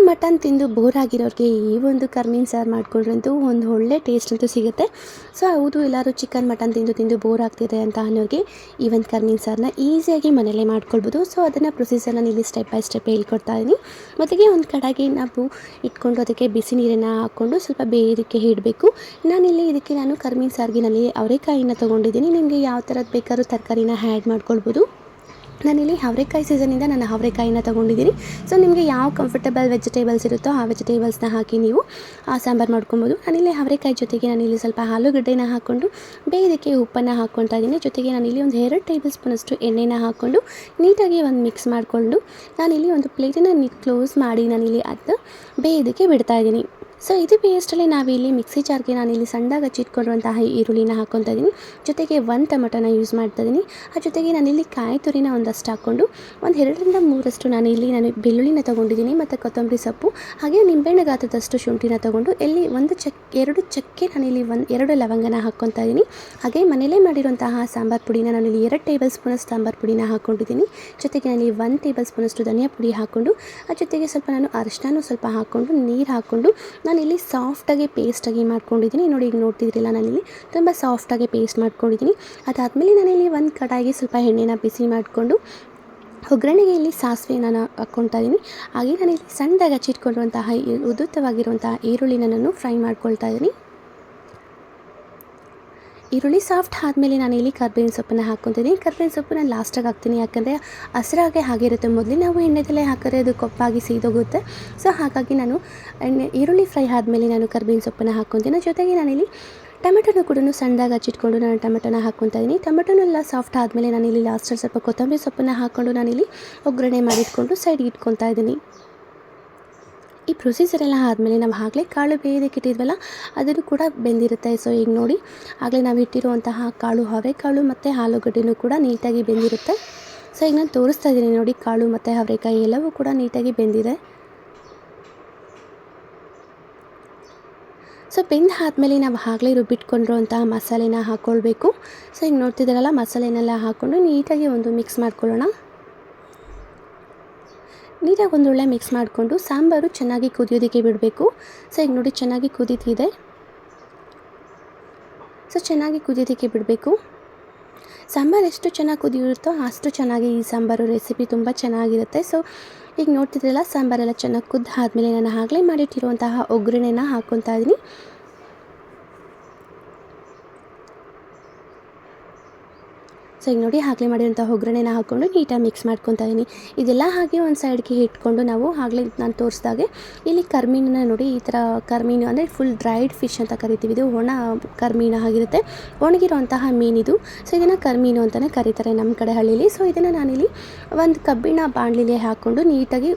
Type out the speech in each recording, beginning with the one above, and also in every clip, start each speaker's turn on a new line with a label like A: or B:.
A: Mutton ತಿಂದು bore ಆಗಿರೋರಿಗೆ ಈ ಒಂದು ಕರ್ಮೀನ್ ಸಾರು ಮಾಡಿಕೊಂಡ್ರಂತೂ ಒಂದು ಒಳ್ಳೆ ಟೇಸ್ಟ್ ಅಂತೂ ಸಿಗುತ್ತೆ. ಸೊ ಹೌದು, ಎಲ್ಲರೂ ಚಿಕನ್ ಮಟನ್ ತಿಂದು ಬೋರ್ ಆಗ್ತಿದೆ ಅಂತ ಅನ್ನೋರಿಗೆ ಈ ಒಂದು ಕರ್ಮೀನ್ ಸಾರನ್ನ ಈಸಿಯಾಗಿ ಮನೆಯಲ್ಲೇ ಮಾಡ್ಕೊಳ್ಬೋದು. ಸೊ ಅದನ್ನು ಪ್ರೊಸೀಜರ್ನ ಇಲ್ಲಿ ಸ್ಟೆಪ್ ಬೈ ಸ್ಟೆಪ್ ಹೇಳ್ಕೊಡ್ತಾ ಇದ್ದೀನಿ. ಮೊದಲಿಗೆ ಒಂದು ಕಡೆಗೆ ನಾವು ಇಟ್ಕೊಂಡು ಅದಕ್ಕೆ ಬಿಸಿ ನೀರನ್ನು ಹಾಕ್ಕೊಂಡು ಸ್ವಲ್ಪ ಬೇಯೋದಕ್ಕೆ ಇಡಬೇಕು. ಇದಕ್ಕೆ ಕರ್ಮೀನ್ ಸಾರಿಗೆ ಅವರೆಕಾಯಿನ ತೊಗೊಂಡಿದ್ದೀನಿ. ನಿಮಗೆ ಯಾವ ಥರದ್ದು ಬೇಕಾದ್ರೂ ತರಕಾರಿನ ಆ್ಯಡ್ ಮಾಡ್ಕೊಳ್ಬೋದು. ನಾನಿಲ್ಲಿ ಅವರೆಕಾಯಿ ಸೀಸನಿಂದ ನಾನು ಅವರೆಕಾಯಿನ ತೊಗೊಂಡಿದ್ದೀನಿ. ಸೊ ನಿಮಗೆ ಯಾವ ಕಂಫರ್ಟಬಲ್ ವೆಜಿಟೇಬಲ್ಸ್ ಇರುತ್ತೋ ಆ ವೆಜಿಟೇಬಲ್ಸ್ನ ಹಾಕಿ ನೀವು ಸಾಂಬಾರು ಮಾಡ್ಕೊಬೋದು. ಅವರೆಕಾಯಿ ಜೊತೆಗೆ ಸ್ವಲ್ಪ ಆಲೂಗಡ್ಡೆನ ಹಾಕ್ಕೊಂಡು ಬೇಯೋದಕ್ಕೆ ಉಪ್ಪನ್ನು ಹಾಕ್ಕೊಳ್ತಾ ಇದ್ದೀನಿ. ಜೊತೆಗೆ ನಾನಿಲ್ಲಿ ಒಂದು 2 ಟೇಬಲ್ ಸ್ಪೂನಷ್ಟು ಎಣ್ಣೆನ ಹಾಕ್ಕೊಂಡು ನೀಟಾಗಿ ಒಂದು ಮಿಕ್ಸ್ ಮಾಡಿಕೊಂಡು ನಾನಿಲ್ಲಿ ಒಂದು ಪ್ಲೇಟನ್ನು ಕ್ಲೋಸ್ ಮಾಡಿ ಅದನ್ನ ಬೇಯೋದಕ್ಕೆ ಬಿಡ್ತಾ ಇದ್ದೀನಿ. ಸೊ ಇದು ಪೇಸ್ಟಲ್ಲಿ ನಾವಿಲ್ಲಿ ಮಿಕ್ಸಿ ಜಾರ್ಗೆ ನಾನಿಲ್ಲಿ ಸಣ್ಣದಾಗಿ ಹಚ್ಚಿಟ್ಕೊಂಡಿರುವಂತಹ ಈರುಳ್ಳಿನ ಹಾಕ್ಕೊತಾ ಇದ್ದೀನಿ. ಜೊತೆಗೆ 1 ಟೊಮೆಟೊನ ಯೂಸ್ ಮಾಡ್ತಾ ಇದ್ದೀನಿ. ಆ ಜೊತೆಗೆ ನಾನಿಲ್ಲಿ ಕಾಯಿ ತುರಿನ ಒಂದಷ್ಟು ಹಾಕ್ಕೊಂಡು ಒಂದು 2ರಿಂದ 3 ನಾನು ಬೆಳ್ಳುಳ್ಳಿನ ತೊಗೊಂಡಿದ್ದೀನಿ ಮತ್ತು ಕೊತ್ತಂಬರಿ ಸೊಪ್ಪು ಹಾಗೆ ನಿಂಬೆಹಣ್ಣು ಗಾತ್ರದಷ್ಟು ಶುಂಠಿನ ತೊಗೊಂಡು 2 ಚಕ್ಕೆ ನಾನಿಲ್ಲಿ 2 ಲವಂಗನ ಹಾಕ್ಕೊತಾ ಇದ್ದೀನಿ. ಹಾಗೆ ಮನೆಯಲ್ಲೇ ಮಾಡಿರುವಂತಹ ಸಾಂಬಾರು ಪುಡಿನ ನಾನಿಲ್ಲಿ 2 ಟೇಬಲ್ ಸ್ಪೂನಷ್ಟು ಸಾಂಬಾರು ಪುಡಿನ ಹಾಕ್ಕೊಂಡಿದ್ದೀನಿ. ಜೊತೆಗೆ ನಾನಿಲ್ಲಿ 1 ಟೇಬಲ್ ಸ್ಪೂನಷ್ಟು ಧನಿಯಾ ಪುಡಿ ಹಾಕ್ಕೊಂಡು ಆ ಜೊತೆಗೆ ಸ್ವಲ್ಪ ನಾನು ಅರಿಶಿನ ಸ್ವಲ್ಪ ಹಾಕ್ಕೊಂಡು ನೀರು ಹಾಕ್ಕೊಂಡು ನಾನಿಲ್ಲಿ ಸಾಫ್ಟಾಗಿ ಪೇಸ್ಟಾಗಿ ಮಾಡ್ಕೊಂಡಿದ್ದೀನಿ. ನೋಡಿ, ಈಗ ನೋಡ್ತಿದ್ರಿಲ್ಲ, ನಾನಿಲ್ಲಿ ತುಂಬ ಸಾಫ್ಟಾಗಿ ಪೇಸ್ಟ್ ಮಾಡ್ಕೊಂಡಿದ್ದೀನಿ. ಅದಾದಮೇಲೆ ನಾನಿಲ್ಲಿ ಒಂದು ಕಡಾಯಿಗೆ ಸ್ವಲ್ಪ ಎಣ್ಣೆನ ಬಿಸಿ ಮಾಡಿಕೊಂಡು ಒಗ್ಗರಣೆಗೆ ಇಲ್ಲಿ ಸಾಸಿವೆ ನಾನು ಹಾಕ್ಕೊತಾ ಇದ್ದೀನಿ. ಹಾಗೆ ನಾನಿಲ್ಲಿ ಸಣ್ಣದಾಗಿ ಹಚ್ಚಿಟ್ಕೊಂಡಿರುವಂತಹ ಉದುತ್ತವಾಗಿರುವಂತಹ ಈರುಳ್ಳಿನ ನಾನು ಫ್ರೈ ಮಾಡ್ಕೊಳ್ತಾ ಇದ್ದೀನಿ. ಈರುಳ್ಳಿ ಸಾಫ್ಟ್ ಆದಮೇಲೆ ನಾನಿಲ್ಲಿ ಕರ್ಬೇವಿನ ಸೊಪ್ಪನ್ನು ಹಾಕ್ಕೊತೀನಿ. ಕರ್ಬೇವಿನ ಸೊಪ್ಪು ನಾನು ಲಾಸ್ಟಾಗಿ ಹಾಕ್ತೀನಿ, ಯಾಕಂದರೆ ಹಸಿರಾಗೆ ಹಾಗಿರುತ್ತೆ. ಮೊದಲು ನಾವು ಎಣ್ಣೆದಲ್ಲೇ ಹಾಕಿದ್ರೆ ಅದು ಕಪ್ಪಾಗಿ ಸೀದೋಗುತ್ತೆ. ಸೊ ಹಾಗಾಗಿ ನಾನು ಈರುಳ್ಳಿ ಫ್ರೈ ಆದಮೇಲೆ ನಾನು ಕರ್ಬೇವಿನ ಸೊಪ್ಪನ್ನು ಹಾಕ್ಕೊತೀನಿ. ಜೊತೆಗೆ ನಾನಿಲ್ಲಿ ಟೊಮೆಟೊನ ಕೂಡ ಸಣ್ಣದಾಗಿ ಹಚ್ಚಿಟ್ಕೊಂಡು ನಾನು ಟೊಮೆಟೊನ ಹಾಕ್ಕೊತಾ ಇದ್ದೀನಿ. ಟೊಮೆಟೊನೆಲ್ಲ ಸಾಫ್ಟ್ ಆದಮೇಲೆ ನಾನಿಲ್ಲಿ ಲಾಸ್ಟಲ್ಲಿ ಸ್ವಲ್ಪ ಕೊತ್ತಂಬರಿ ಸೊಪ್ಪನ್ನು ಹಾಕ್ಕೊಂಡು ನಾನಿಲ್ಲಿ ಒಗ್ಗರಣೆ ಮಾಡಿಟ್ಕೊಂಡು ಸೈಡ್ಗೆ ಇಟ್ಕೊತಾ ಇದ್ದೀನಿ. ಈ ಪ್ರೊಸೀಜರೆಲ್ಲ ಆದಮೇಲೆ ನಾವು ಆಗಲೇ ಕಾಳು ಬೇಯೋದಕ್ಕೆ ಇಟ್ಟಿದ್ವಲ್ಲ, ಅದನ್ನು ಕೂಡ ಬೆಂದಿರುತ್ತೆ. ಸೊ ಈಗ ನೋಡಿ, ಆಗಲೇ ನಾವು ಇಟ್ಟಿರುವಂತಹ ಕಾಳು ಅವರೆಕಾಳು ಮತ್ತು ಆಲೂಗಡ್ಡೆನೂ ಕೂಡ ನೀಟಾಗಿ ಬೆಂದಿರುತ್ತೆ. ಸೊ ಈಗ ನಾನು ತೋರಿಸ್ತಾ ಇದ್ದೀನಿ ನೋಡಿ, ಕಾಳು ಮತ್ತು ಅವರೆಕಾಯಿ ಎಲ್ಲವೂ ಕೂಡ ನೀಟಾಗಿ ಬೆಂದಿದೆ. ಸೊ ಬೆಂದಾದಮೇಲೆ ನಾವು ಆಗಲೇ ರುಬ್ಬಿಟ್ಕೊಂಡಿರುವಂತಹ ಮಸಾಲೆನ ಹಾಕ್ಕೊಳ್ಬೇಕು. ಸೊ ಈಗ ನೋಡ್ತಿದ್ದಾರಲ್ಲ, ಮಸಾಲೆನೆಲ್ಲ ಹಾಕ್ಕೊಂಡು ನೀಟಾಗಿ ಒಂದು ಮಿಕ್ಸ್ ಮಾಡ್ಕೊಳ್ಳೋಣ. ನೀಟಾಗಿ ಒಂದೊಳ್ಳೆ ಮಿಕ್ಸ್ ಮಾಡಿಕೊಂಡು ಸಾಂಬಾರು ಚೆನ್ನಾಗಿ ಕುದಿಯೋದಕ್ಕೆ ಬಿಡಬೇಕು. ಸೊ ಈಗ ನೋಡಿ, ಚೆನ್ನಾಗಿ ಕುದೀತಿದೆ. ಸೊ ಚೆನ್ನಾಗಿ ಕುದಿಯೋದಕ್ಕೆ ಬಿಡಬೇಕು. ಸಾಂಬಾರು ಎಷ್ಟು ಚೆನ್ನಾಗಿ ಕುದಿಯುತ್ತೋ ಅಷ್ಟು ಚೆನ್ನಾಗಿ ಈ ಸಾಂಬಾರು ರೆಸಿಪಿ ತುಂಬ ಚೆನ್ನಾಗಿರುತ್ತೆ. ಸೊ ಈಗ ನೋಡ್ತಿದ್ರಲ್ಲ, ಸಾಂಬಾರೆಲ್ಲ ಚೆನ್ನಾಗಿ ಕುದ್ದು ಆದಮೇಲೆ ನಾನು ಆಗಲೇ ಮಾಡಿಟ್ಟಿರುವಂತಹ ಒಗ್ಗರಣೆನ ಹಾಕ್ಕೊತಾ ಇದ್ದೀನಿ. ಸೊ ಈಗ ನೋಡಿ, ಆಗಲೇ ಮಾಡಿರೋಂಥ ಒಗ್ಗರಣೆನ ಹಾಕ್ಕೊಂಡು ನೀಟಾಗಿ ಮಿಕ್ಸ್ ಮಾಡ್ಕೊತಾ ಇದ್ದೀನಿ. ಇದೆಲ್ಲ ಹಾಗೆ ಒಂದು ಸೈಡ್ಗೆ ಇಟ್ಕೊಂಡು ನಾವು ಆಗಲೇ ನಾನು ತೋರಿಸಿದಾಗೆ ಇಲ್ಲಿ ಕರ್ಮೀನನ್ನ ನೋಡಿ, ಈ ಥರ ಕರ್ಮೀನು ಅಂದರೆ ಫುಲ್ ಡ್ರೈಡ್ ಫಿಶ್ ಅಂತ ಕರಿತೀವಿ. ಇದು ಒಣ ಕರ್ಮೀನು ಆಗಿರುತ್ತೆ, ಒಣಗಿರುವಂತಹ ಮೀನಿದು. ಸೊ ಇದನ್ನು ಕರ್ಮೀನು ಅಂತಲೇ ಕರೀತಾರೆ ನಮ್ಮ ಕಡೆ ಹಳ್ಳಿಲಿ. ಸೊ ಇದನ್ನು ನಾನಿಲ್ಲಿ ಒಂದು ಕಬ್ಬಿಣ ಬಾಣಲಿಲಿ ಹಾಕ್ಕೊಂಡು ನೀಟಾಗಿ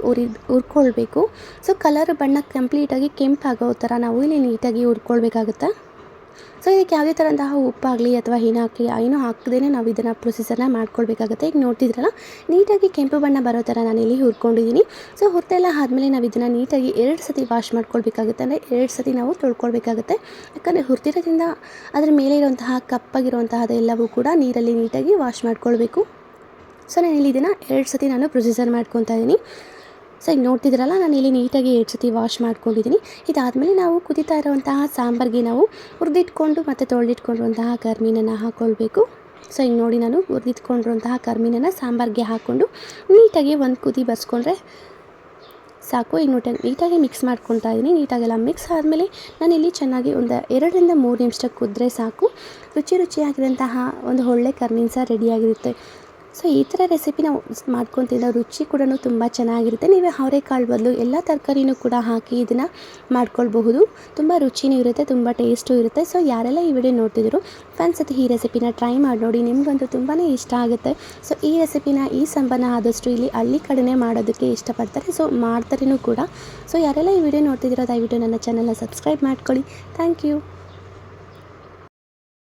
A: ಹುರ್ಕೊಳ್ಬೇಕು. ಸೊ ಕಲರ್ ಬಣ್ಣ ಕಂಪ್ಲೀಟಾಗಿ ಕೆಂಪಾಗೋ ಥರ ನಾವು ಇಲ್ಲಿ ನೀಟಾಗಿ ಹುರ್ಕೊಳ್ಬೇಕಾಗುತ್ತೆ. ಸೊ ಇದಕ್ಕೆ ಯಾವುದೇ ಥರಂತಹ ಉಪ್ಪಾಗಲಿ ಅಥವಾ ಏನೂ ಹಾಕದೇ ನಾವು ಇದನ್ನು ಪ್ರೊಸೀಜರ್ನ ಮಾಡ್ಕೊಳ್ಬೇಕಾಗುತ್ತೆ. ಈಗ ನೋಡ್ತಿದ್ರಲ್ಲ, ನೀಟಾಗಿ ಕೆಂಪು ಬಣ್ಣ ಬರೋ ಥರ ನಾನಿಲ್ಲಿ ಹುರ್ಕೊಂಡಿದ್ದೀನಿ. ಸೊ ಹುರಿದೆಲ್ಲ ಆದಮೇಲೆ ನಾವು ಇದನ್ನು ನೀಟಾಗಿ 2 ಸತಿ ವಾಶ್ ಮಾಡ್ಕೊಳ್ಬೇಕಾಗುತ್ತೆ. ಅಂದರೆ 2 ಸತಿ ನಾವು ತೊಳ್ಕೊಳ್ಬೇಕಾಗುತ್ತೆ. ಯಾಕಂದರೆ ಹುರಿದಿರೋದ್ರಿಂದ ಅದರ ಮೇಲೆ ಇರುವಂತಹ ಕಪ್ಪಾಗಿರುವಂತಹದೆಲ್ಲವೂ ಕೂಡ ನೀರಲ್ಲಿ ನೀಟಾಗಿ ವಾಶ್ ಮಾಡ್ಕೊಳ್ಬೇಕು. ಸೊ ನಾನಿಲ್ಲಿ ಇದನ್ನು 2 ಸತಿ ನಾನು ಪ್ರೊಸೀಜರ್ ಮಾಡ್ಕೊತಾ ಇದ್ದೀನಿ. ಸೊ ಈಗ ನೋಡ್ತಿದ್ರಲ್ಲ, ನಾನು ಇಲ್ಲಿ ನೀಟಾಗಿ 2 ಸತಿ ವಾಶ್ ಮಾಡ್ಕೊಂಡಿದ್ದೀನಿ. ಇದಾದಮೇಲೆ ನಾವು ಕುದೀತಾ ಇರುವಂತಹ ಸಾಂಬಾರಿಗೆ ನಾವು ಹುರಿದಿಟ್ಕೊಂಡು ಮತ್ತು ತೊಳೆದಿಟ್ಕೊಂಡಿರುವಂತಹ ಕರ್ಮೀನನ್ನು ಹಾಕ್ಕೊಳ್ಬೇಕು. ಸೊ ಈಗ ನೋಡಿ, ನಾನು ಹುರಿದಿಟ್ಕೊಂಡಿರುವಂತಹ ಕರ್ಮೀನನ್ನು ಸಾಂಬಾರಿಗೆ ಹಾಕ್ಕೊಂಡು ನೀಟಾಗಿ ಒಂದು ಕುದಿ ಬರ್ಸ್ಕೊಂಡ್ರೆ ಸಾಕು. ಈಗ ನೀಟಾಗಿ ಮಿಕ್ಸ್ ಮಾಡ್ಕೊತಾ ಇದ್ದೀನಿ. ನೀಟಾಗೆಲ್ಲ ಮಿಕ್ಸ್ ಆದಮೇಲೆ ನಾನಿಲ್ಲಿ ಚೆನ್ನಾಗಿ ಒಂದು 2ರಿಂದ 3 ನಿಮಿಷ ಕುದ್ರೆ ಸಾಕು. ರುಚಿಯಾಗಿರುವಂತಹ ಒಂದು ಒಳ್ಳೆ ಕರ್ಮೀನ್ ಸಾರು ರೆಡಿಯಾಗಿರುತ್ತೆ. ಸೊ ಈ ಥರ ರೆಸಿಪಿ ನಾವು ಮಾಡ್ಕೊತಿದ್ದ ರುಚಿ ಕೂಡ ತುಂಬ ಚೆನ್ನಾಗಿರುತ್ತೆ. ನೀವು ಅವರೆಕಾಳು ಬದಲು ಎಲ್ಲ ತರಕಾರಿನೂ ಕೂಡ ಹಾಕಿ ಇದನ್ನು ಮಾಡ್ಕೊಳ್ಬಹುದು. ತುಂಬ ರುಚಿನೂ ಇರುತ್ತೆ, ತುಂಬ ಟೇಸ್ಟು ಇರುತ್ತೆ. ಸೊ ಯಾರೆಲ್ಲ ಈ ವಿಡಿಯೋ ನೋಡ್ತಿದ್ರು, ಒಂದ್ಸತಿ ಈ ರೆಸಿಪಿನ ಟ್ರೈ ಮಾಡಿ ನೋಡಿ, ನಿಮಗಂತೂ ತುಂಬಾ ಇಷ್ಟ ಆಗುತ್ತೆ. ಸೊ ಈ ರೆಸಿಪಿನ, ಈ ಸಾಂಬಾರನ್ನ ಆದಷ್ಟು ಇಲ್ಲಿ ಹಳ್ಳಿ ಕಡೆನೇ ಮಾಡೋದಕ್ಕೆ ಇಷ್ಟಪಡ್ತಾರೆ. ಸೊ ಮಾಡ್ತಾರೇನೂ ಕೂಡ. ಸೊ ಯಾರೆಲ್ಲ ಈ ವಿಡಿಯೋ ನೋಡ್ತಿದ್ದೀರೋ ದಯವಿಟ್ಟು ನನ್ನ ಚಾನಲ್ನ ಸಬ್ಸ್ಕ್ರೈಬ್ ಮಾಡ್ಕೊಳ್ಳಿ. Thank you.